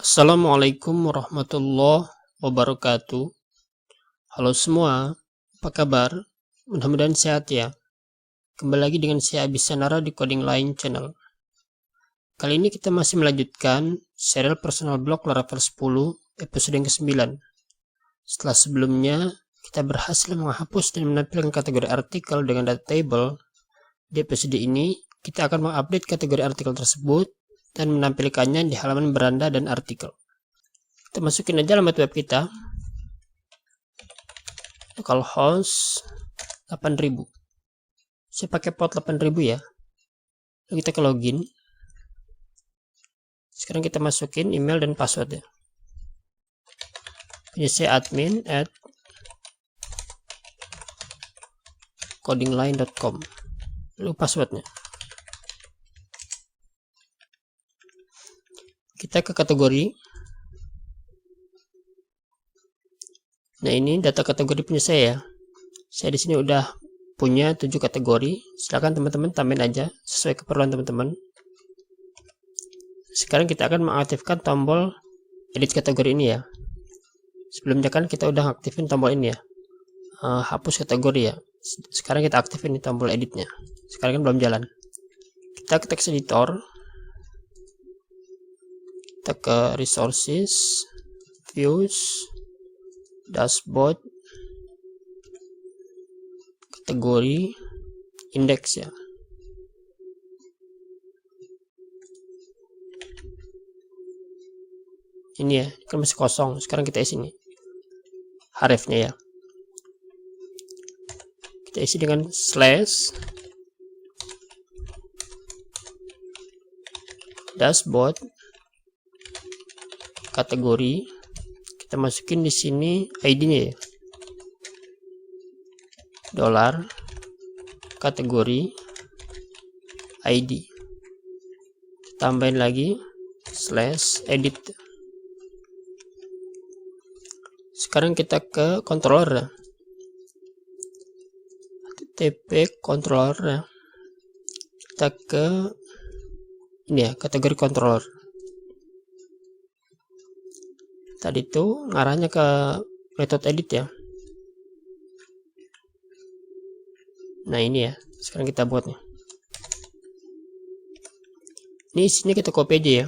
Assalamualaikum warahmatullahi wabarakatuh. Halo semua, apa kabar? Mudah-mudahan sehat ya. Kembali lagi dengan saya Abisanara di Coding Line Channel. Kali ini kita masih melanjutkan serial personal blog Laravel 10 episode yang ke-9. Setelah sebelumnya kita berhasil menghapus dan menampilkan kategori artikel dengan data table, di episode ini kita akan mengupdate kategori artikel tersebut dan menampilkannya di halaman beranda dan artikel. Kita masukin aja alamat web kita, localhost 8000. Saya pakai port 8000 ya. Lalu kita ke login. Sekarang kita masukin email dan password ya. Punya saya admin @codingline.com. Lalu passwordnya. Kita ke kategori. Nah, ini data kategori punya saya ya. Saya di sini udah punya 7 kategori. Silakan teman-teman tambahin aja sesuai keperluan teman-teman. Sekarang kita akan mengaktifkan tombol edit kategori ini ya. Sebelumnya kan kita udah aktifin tombol ini ya. Hapus kategori ya. Sekarang kita aktifin di tombol editnya. Sekarang kan belum jalan. Kita ke text editor. Kita ke resources, views, dashboard, kategori, index ya. Ini ya, kan masih kosong. Sekarang kita isi nih hrefnya ya. Kita isi dengan slash dashboard kategori. Kita masukin di sini ID-nya ya. Dolar kategori ID. Tambahin lagi slash edit. Sekarang kita ke controller. HTTP controller. Kita ke ini ya, kategori controller. Tadi itu ngarahnya ke metode edit ya. Nah, ini ya. Sekarang kita buat nih. Ini isinya kita copy aja ya.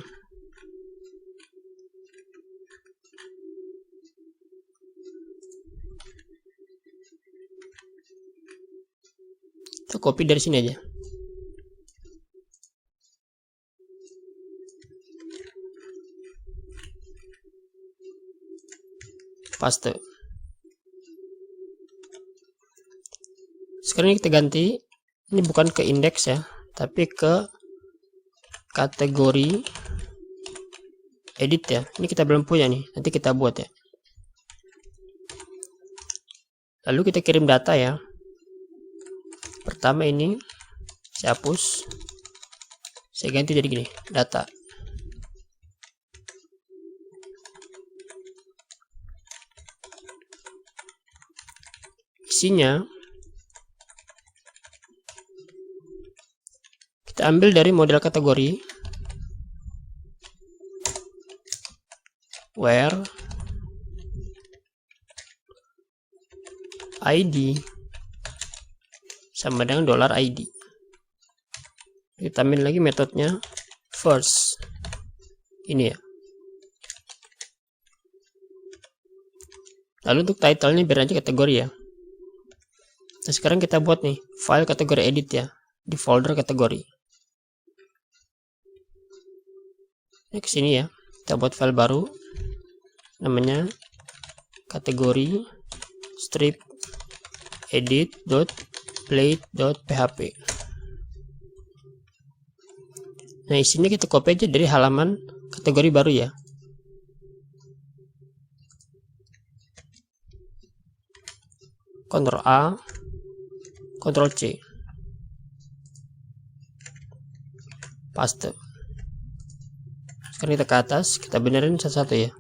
Kita copy dari sini aja. Paste. Sekarang kita ganti, ini bukan ke indeks ya, tapi ke kategori edit ya. Ini kita belum punya nih, nanti kita buat ya. Lalu kita kirim data ya. Pertama ini saya hapus, saya ganti jadi gini, data. Isinya kita ambil dari model kategori where ID sama dengan $ID. Kita ambil lagi metodenya first. Ini ya. Lalu untuk title-nya biar aja kategori ya. Nah, sekarang kita buat nih file kategori edit ya di folder kategori. Ini kesini ya, kita buat file baru namanya kategori strip edit.plate.php. Nah, isinya kita copy aja dari halaman kategori baru ya. Ctrl A, Ctrl C, paste. Sekarang kita ke atas, kita benerin satu-satu ya.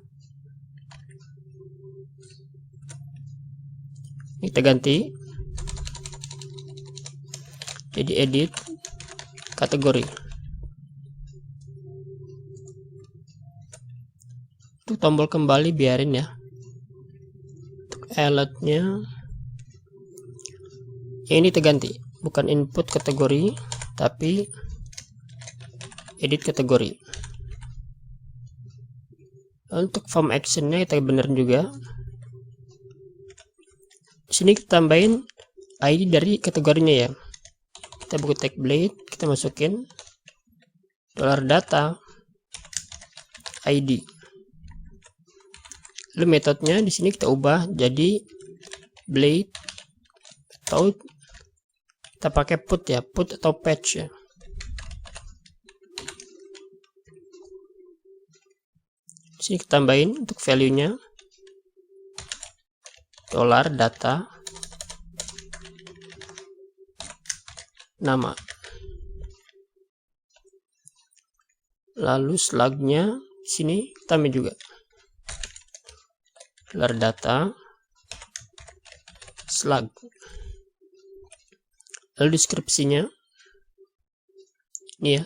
Kita ganti jadi edit kategori. Untuk tombol kembali biarin ya. Untuk alertnya ya ini terganti, bukan input kategori tapi edit kategori. Untuk form actionnya kita benerin juga. Di sini kita tambahin ID dari kategorinya ya. Kita buka tag blade, kita masukin $data ID. Lalu metodenya di sini kita ubah jadi blade atau kita pakai put ya, put atau patch ya. Di sini kita tambahin untuk value-nya $data nama. Lalu slug-nya di sini tambah juga $data slug. Lalu deskripsinya ini ya,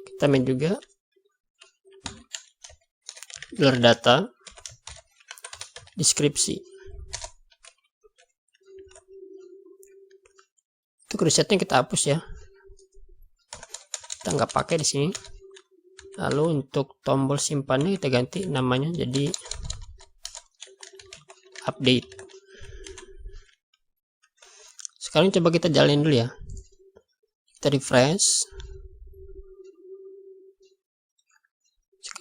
kita main juga $data deskripsi. Untuk resetnya kita hapus ya, kita nggak pakai di sini. Lalu untuk tombol simpannya kita ganti namanya jadi update. Sekarang coba kita jalanin dulu ya. Kita refresh.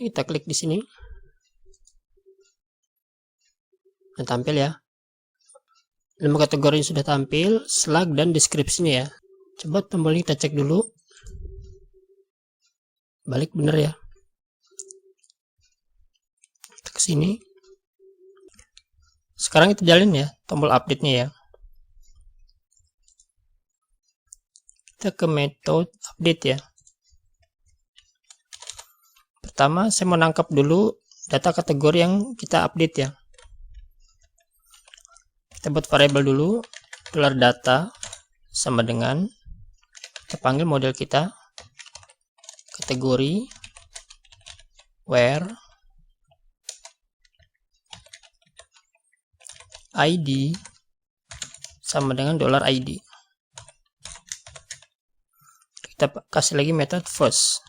Kita klik di sini. Nah, tampil ya. Nama kategori sudah tampil, slug dan deskripsinya ya. Coba tombol ini kita cek dulu. Balik bener ya. Kita ke sini. Sekarang kita jalin ya tombol update-nya ya. Kita ke metode update ya. Pertama saya mau nangkap dulu data kategori yang kita update ya. Kita buat variabel dulu, $data sama dengan, kita panggil model kita, kategori, where, ID sama dengan $ID. Kita kasih lagi metode first.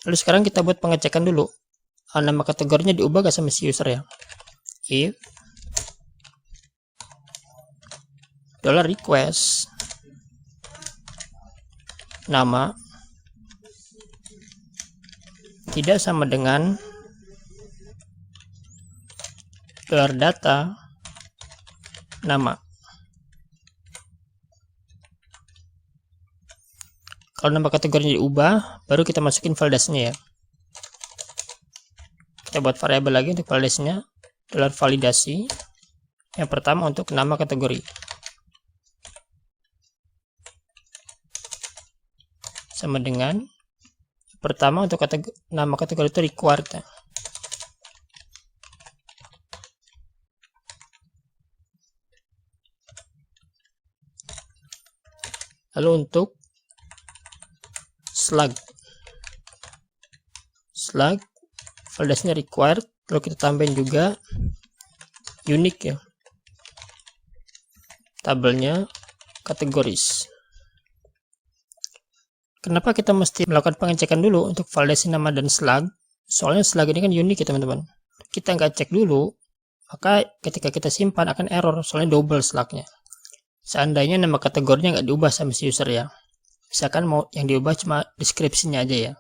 Lalu sekarang kita buat pengecekan dulu. Nama kategorinya diubah gak sama si user ya. If $request nama tidak sama dengan $data nama. Kalau nama kategorinya diubah, baru kita masukin validasinya ya. Kita buat variabel lagi untuk validasinya, $validasi. Yang pertama untuk nama kategori. Sama dengan pertama untuk nama kategori itu required. Lalu untuk slug validasinya required, lalu kita tambahin juga unique ya, tabelnya kategoris. Kenapa kita mesti melakukan pengecekan dulu untuk validasi nama dan slug? Soalnya slug ini kan unik ya teman-teman. Kita nggak cek dulu, maka ketika kita simpan akan error, soalnya double slugnya. Seandainya nama kategorinya nggak diubah sama si user ya. Misalkan mau yang diubah cuma deskripsinya aja ya.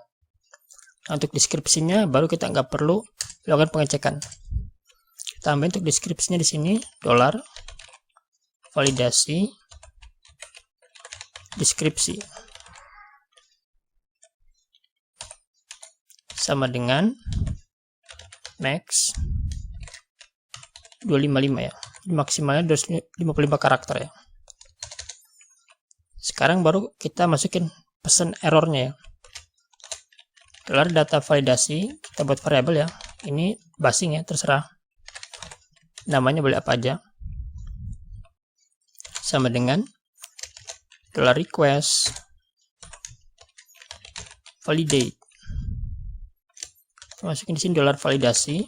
Nah, untuk deskripsinya baru kita nggak perlu lakukan pengecekan. Tambah untuk deskripsinya di sini $validasi deskripsi sama dengan max 255 ya. Maksimalnya 255 karakter ya. Sekarang baru kita masukin pesan errornya ya. Data validasi, kita buat variabel ya. Ini basing ya, terserah. Namanya boleh apa aja. Sama dengan $request validate. Masukin di sini $validasi.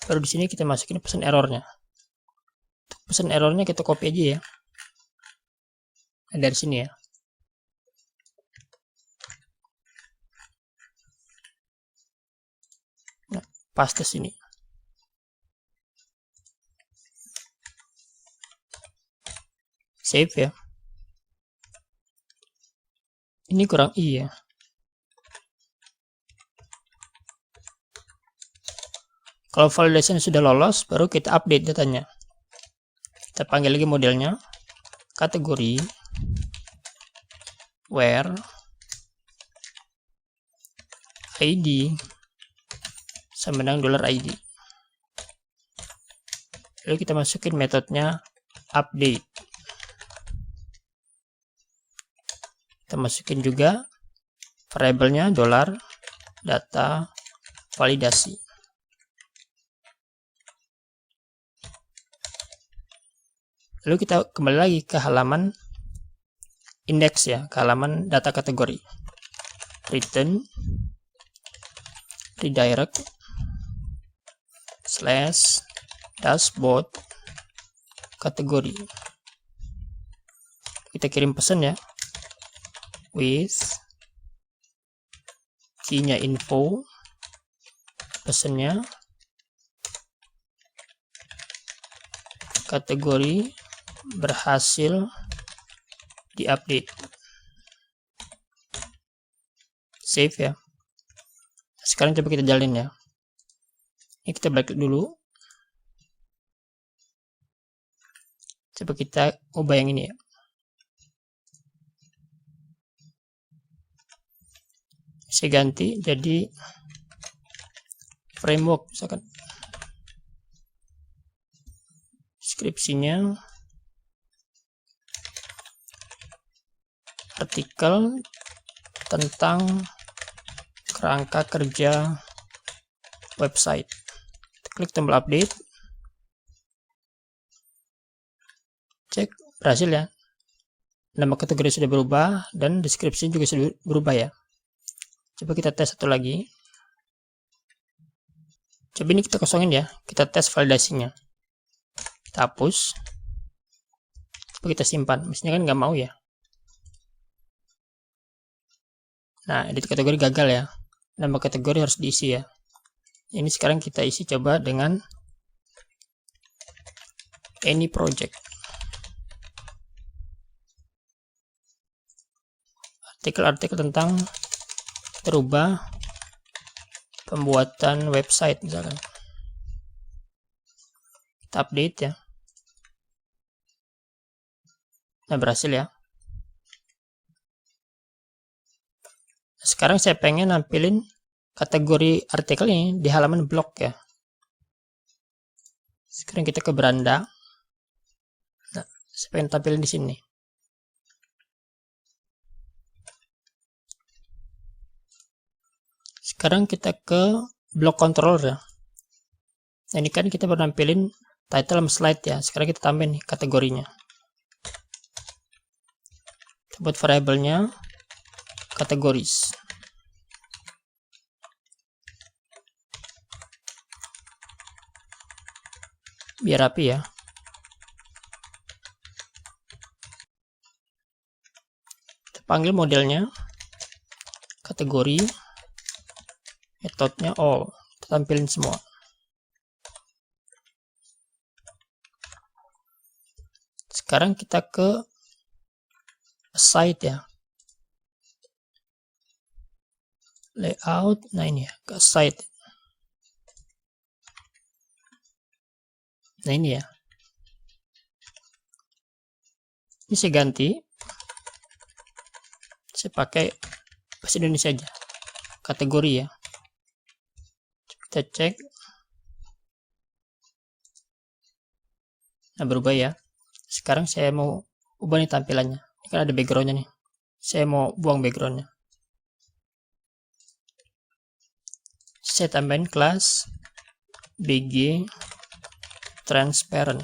Baru di sini kita masukin pesan errornya. Pesan errornya kita copy aja ya. Dari sini ya. Nah, paste sini. Save ya. Ini kurang iya. Kalau validation sudah lolos, baru kita update datanya. Kita panggil lagi modelnya, kategori where ID sama dengan $ID. Lalu kita masukin metodenya update. Kita masukin juga variabelnya $data validasi. Lalu kita kembali lagi ke halaman index ya, ke halaman data kategori. Return redirect / dashboard kategori. Kita kirim pesan ya, with key-nya info, pesannya kategori berhasil diupdate. Save ya. Sekarang coba kita jalin ya. Ini kita balik dulu. Coba kita ubah yang ini ya. Saya ganti jadi framework misalkan. Deskripsinya artikel tentang kerangka kerja website. Kita klik tombol update, cek berhasil ya. Nama kategori sudah berubah dan deskripsi juga sudah berubah ya. Coba kita tes satu lagi. Coba ini kita kosongin ya, kita tes validasinya. Kita hapus. Coba kita simpan, mestinya kan nggak mau ya. Nah, edit kategori gagal ya. Nama kategori harus diisi ya. Ini sekarang kita isi coba dengan any project. Artikel-artikel tentang terubah pembuatan website misalkan. Kita update ya. Nah, berhasil ya. Sekarang saya pengen nampilin kategori artikel ini di halaman blog ya. Sekarang kita ke beranda. Nah, saya pengen tampilin di sini. Sekarang kita ke blog controller ya. Nah, ini kan kita baru nampilin title sama slide ya. Sekarang kita tambahin nih kategorinya. Kita buat variabelnya kategoris. Biar rapi ya. Kita panggil modelnya kategori, metodenya all. Kita tampilin semua. Sekarang kita ke site ya. Layout, nah ini ya, ke site. Nah ini ya. Ini saya ganti. Saya pakai bahasa Indonesia aja. Kategori ya. Kita cek. Nah, berubah ya. Sekarang saya mau ubah nih tampilannya. Ini kan ada backgroundnya nih. Saya mau buang backgroundnya. Saya tambahin kelas BG transparent.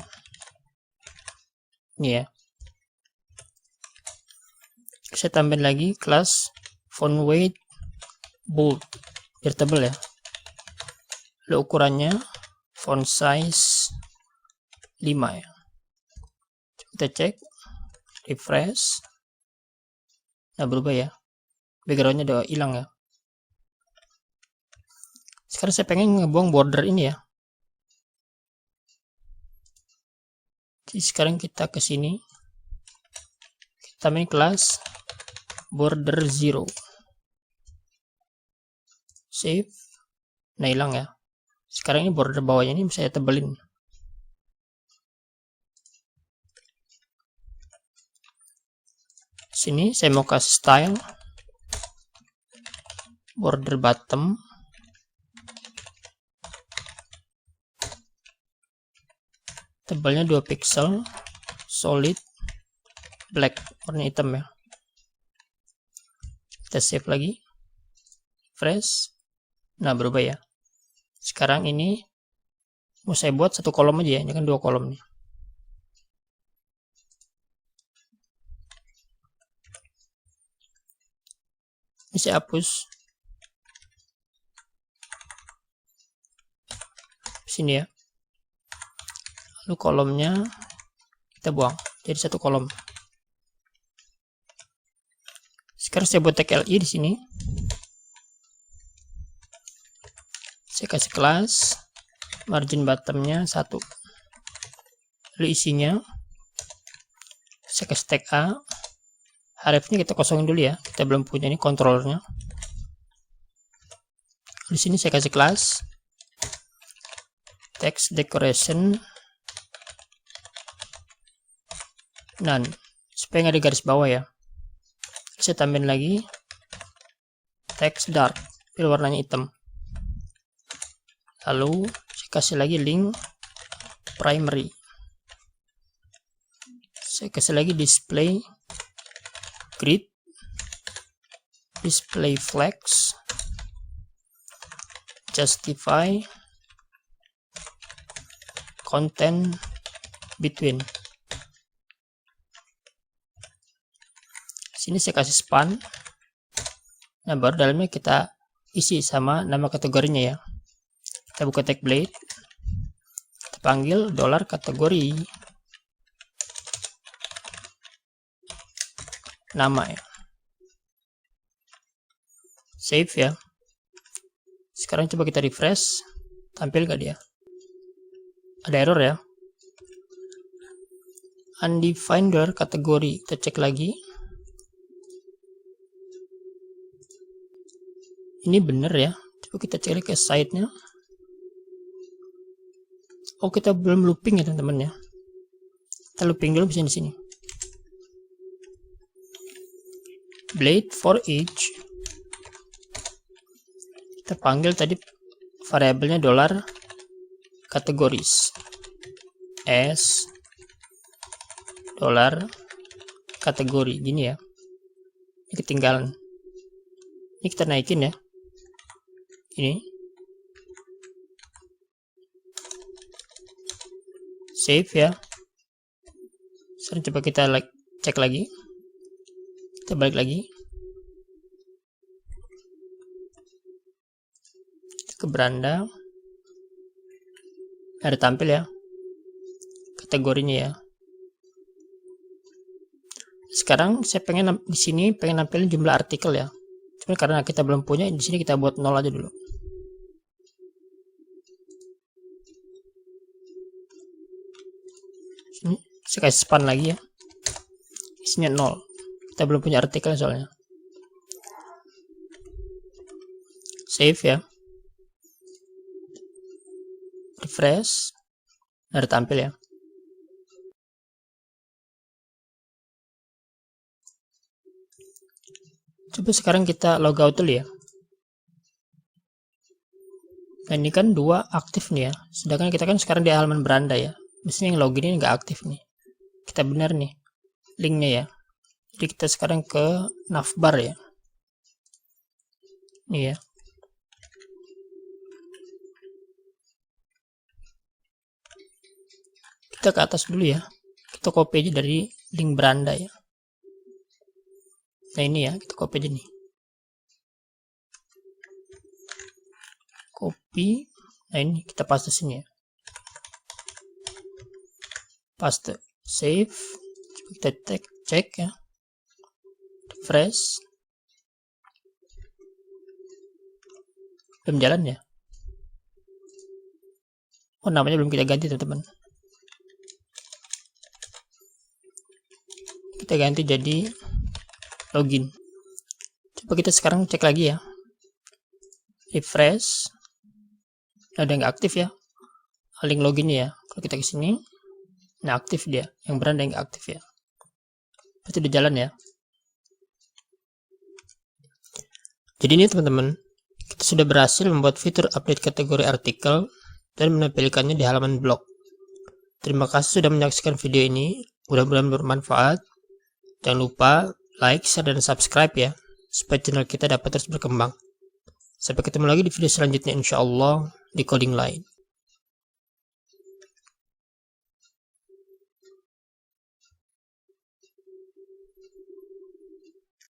Ini ya. Saya tambahin lagi kelas font weight bold biar tebal ya. Lalu ukurannya font size 5 ya. Kita cek, refresh. Nah, berubah ya. Backgroundnya udah hilang ya. Sekarang saya pengen ngebuang border ini ya. Jadi sekarang kita ke sini. Kita main kelas border 0. Save. Nah, hilang ya. Sekarang ini border bawahnya ini saya tebelin. Sini saya mau kasih style border bottom. Tebalnya 2 pixel, solid black, warna hitam ya. Kita save lagi, refresh. Nah, berubah ya. Sekarang ini mau saya buat satu kolom aja ya, ini kan 2 kolom nih. Ini saya hapus. Sini ya. Lalu kolomnya kita buang jadi satu kolom. Sekarang saya buat tag LI di sini. Saya kasih kelas margin bottomnya 1. Lalu isinya saya kasih tag A. Hrefnya kita kosongin dulu ya. Kita belum punya ini kontrolernya. Di sini saya kasih kelas text decoration none, supaya nggak ada garis bawah ya. Saya tambahin lagi text dark, pilih warnanya hitam. Lalu saya kasih lagi link primary. Saya kasih lagi display grid, display flex, justify, content between. Sini saya kasih span. Nah, baru dalamnya kita isi sama nama kategorinya ya. Kita buka tag blade, kita panggil $ kategori nama ya. Save ya. Sekarang coba kita refresh, tampil gak dia? Ada error ya. Undefined kategori, kita cek lagi. Ini bener ya. Coba kita cek ke site-nya. Oh, kita belum looping ya teman-teman ya. Kita looping dulu di sini. Blade for each. Kita panggil tadi variabelnya $ kategoris s $ kategori gini ya. Ini ketinggalan. Ini kita naikin ya. Ini save ya. Sekarang coba kita cek lagi. Kita balik lagi ke beranda. Ada tampil ya kategorinya ya. Sekarang saya pengen di sini nampilin jumlah artikel ya. Cuma karena kita belum punya, di sini kita buat 0 aja dulu. Sini saya kasih span lagi ya. Isinya 0. Kita belum punya artikel soalnya. Save ya. Refresh. Ada tampil ya. Coba sekarang kita logout dulu ya. Nah, ini kan 2 aktif nih ya. Sedangkan kita kan sekarang di halaman beranda ya. Mestinya yang login ini nggak aktif nih. Kita benar nih linknya ya. Jadi kita sekarang ke navbar ya. Ini ya. Kita ke atas dulu ya. Kita copy aja dari link beranda ya. Nah ini ya, kita copy aja nih. Copy. Nah ini kita paste sini ya. Paste. Save. Coba kita cek ya. Refresh. Belum jalan ya. Oh, namanya belum kita ganti teman-teman. Kita ganti jadi login. Coba kita sekarang cek lagi ya. Refresh. Ada nggak aktif ya link login ya. Kalau kita ke sini, nah aktif dia. Yang beranda yang nggak aktif ya. Pasti udah jalan ya. Jadi ini teman-teman, kita sudah berhasil membuat fitur update kategori artikel dan menampilkannya di halaman blog. Terima kasih sudah menyaksikan video ini. Mudah-mudahan bermanfaat. Jangan lupa like, share, dan subscribe ya, supaya channel kita dapat terus berkembang. Sampai ketemu lagi di video selanjutnya insyaallah di coding lain.